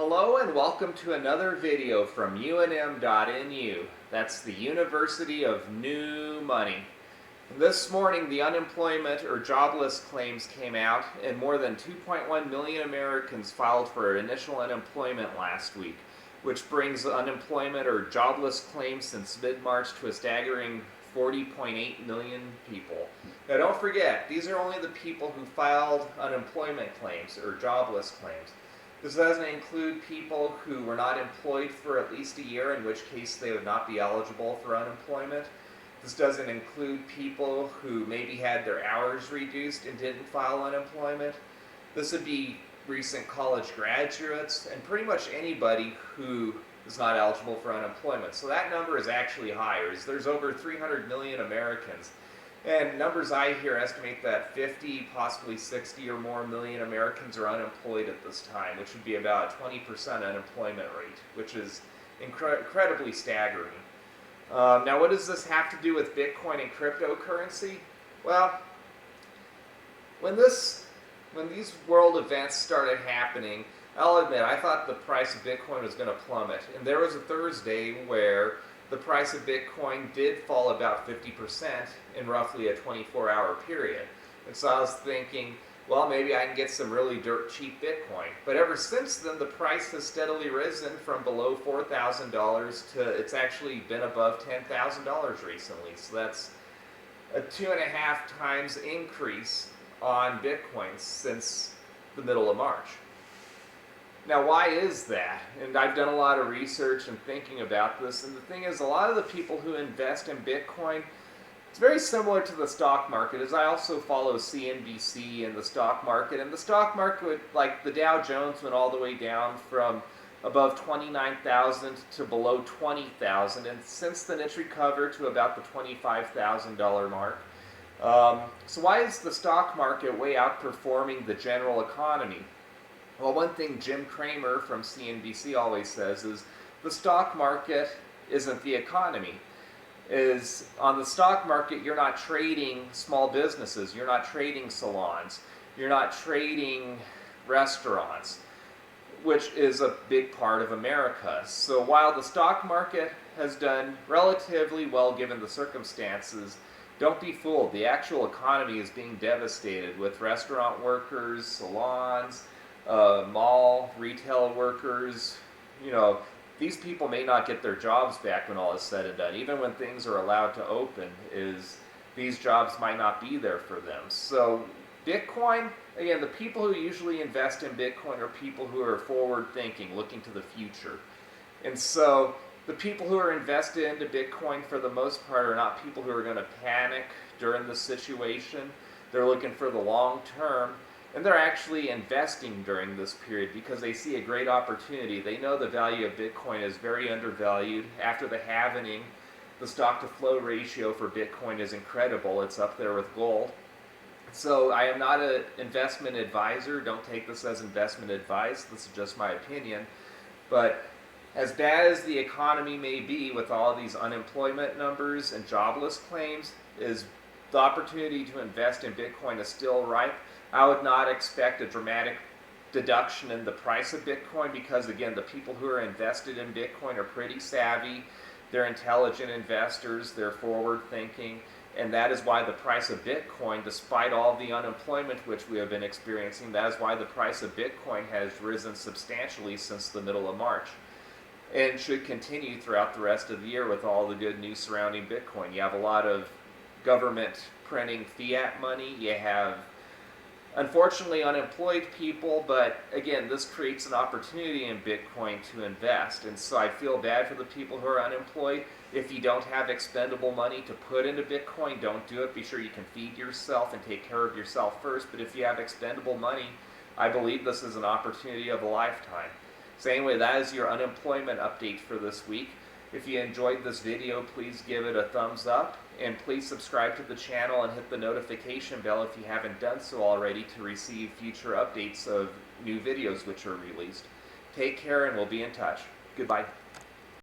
Hello and welcome to another video from UNM.NU. That's the University of New Money. This morning the unemployment or jobless claims came out and more than 2.1 million Americans filed for initial unemployment last week, which brings unemployment or jobless claims since mid-March to a staggering 40.8 million people. Now don't forget, these are only the people who filed unemployment claims or jobless claims. This doesn't include people who were not employed for at least a year, in which case they would not be eligible for unemployment. This doesn't include people who maybe had their hours reduced and didn't file unemployment. This would be recent college graduates and pretty much anybody who is not eligible for unemployment. So that number is actually higher. There's over 300 million Americans. And numbers I hear estimate that 50, possibly 60 or more million Americans are unemployed at this time, which would be about a 20% unemployment rate, which is incredibly staggering. Now what does this have to do with Bitcoin and cryptocurrency? Well, when these world events started happening, I'll admit, I thought the price of Bitcoin was going to plummet. And there was a Thursday where the price of Bitcoin did fall about 50% in roughly a 24-hour period. And so I was thinking, well, maybe I can get some really dirt cheap Bitcoin. But ever since then, the price has steadily risen from below $4,000 to it's actually been above $10,000 recently. So that's a 2.5 times increase on Bitcoin since the middle of March. Now, why is that? And I've done a lot of research and thinking about this, and the thing is, a lot of the people who invest in Bitcoin, it's very similar to the stock market, as I also follow CNBC and the stock market. And the stock market, like the Dow Jones, went all the way down from above 29,000 to below 20,000, and since then it's recovered to about the $25,000 mark. So why is the stock market way outperforming the general economy? Well, one thing Jim Cramer from CNBC always says is the stock market isn't the economy. On the stock market, you're not trading small businesses, you're not trading salons, you're not trading restaurants, which is a big part of America. So while the stock market has done relatively well given the circumstances, don't be fooled. The actual economy is being devastated with restaurant workers, salons, mall, retail workers. You know, these people may not get their jobs back when all is said and done. Even when things are allowed to open, these jobs might not be there for them. So Bitcoin, again, the people who usually invest in Bitcoin are people who are forward thinking, looking to the future. And so the people who are invested into Bitcoin for the most part are not people who are going to panic during this situation. They're looking for the long term. And they're actually investing during this period because they see a great opportunity. They know the value of Bitcoin is very undervalued. After the halvening, the stock-to-flow ratio for Bitcoin is incredible. It's up there with gold. So I am not an investment advisor. Don't take this as investment advice. This is just my opinion. But as bad as the economy may be with all of these unemployment numbers and jobless claims, is the opportunity to invest in Bitcoin is still ripe. I would not expect a dramatic deduction in the price of Bitcoin because, again, the people who are invested in Bitcoin are pretty savvy. They're intelligent investors. They're forward-thinking. And that is why the price of Bitcoin, despite all the unemployment which we have been experiencing, that is why the price of Bitcoin has risen substantially since the middle of March. And should continue throughout the rest of the year with all the good news surrounding Bitcoin. You have a lot of government printing fiat money. You have, unfortunately, unemployed people, but again, this creates an opportunity in Bitcoin to invest. And so I feel bad for the people who are unemployed. If you don't have expendable money to put into Bitcoin, don't do it. Be sure you can feed yourself and take care of yourself first. But if you have expendable money, I believe this is an opportunity of a lifetime. So anyway, that is your unemployment update for this week. If you enjoyed this video, please give it a thumbs up, and please subscribe to the channel and hit the notification bell if you haven't done so already to receive future updates of new videos which are released. Take care, and we'll be in touch. Goodbye.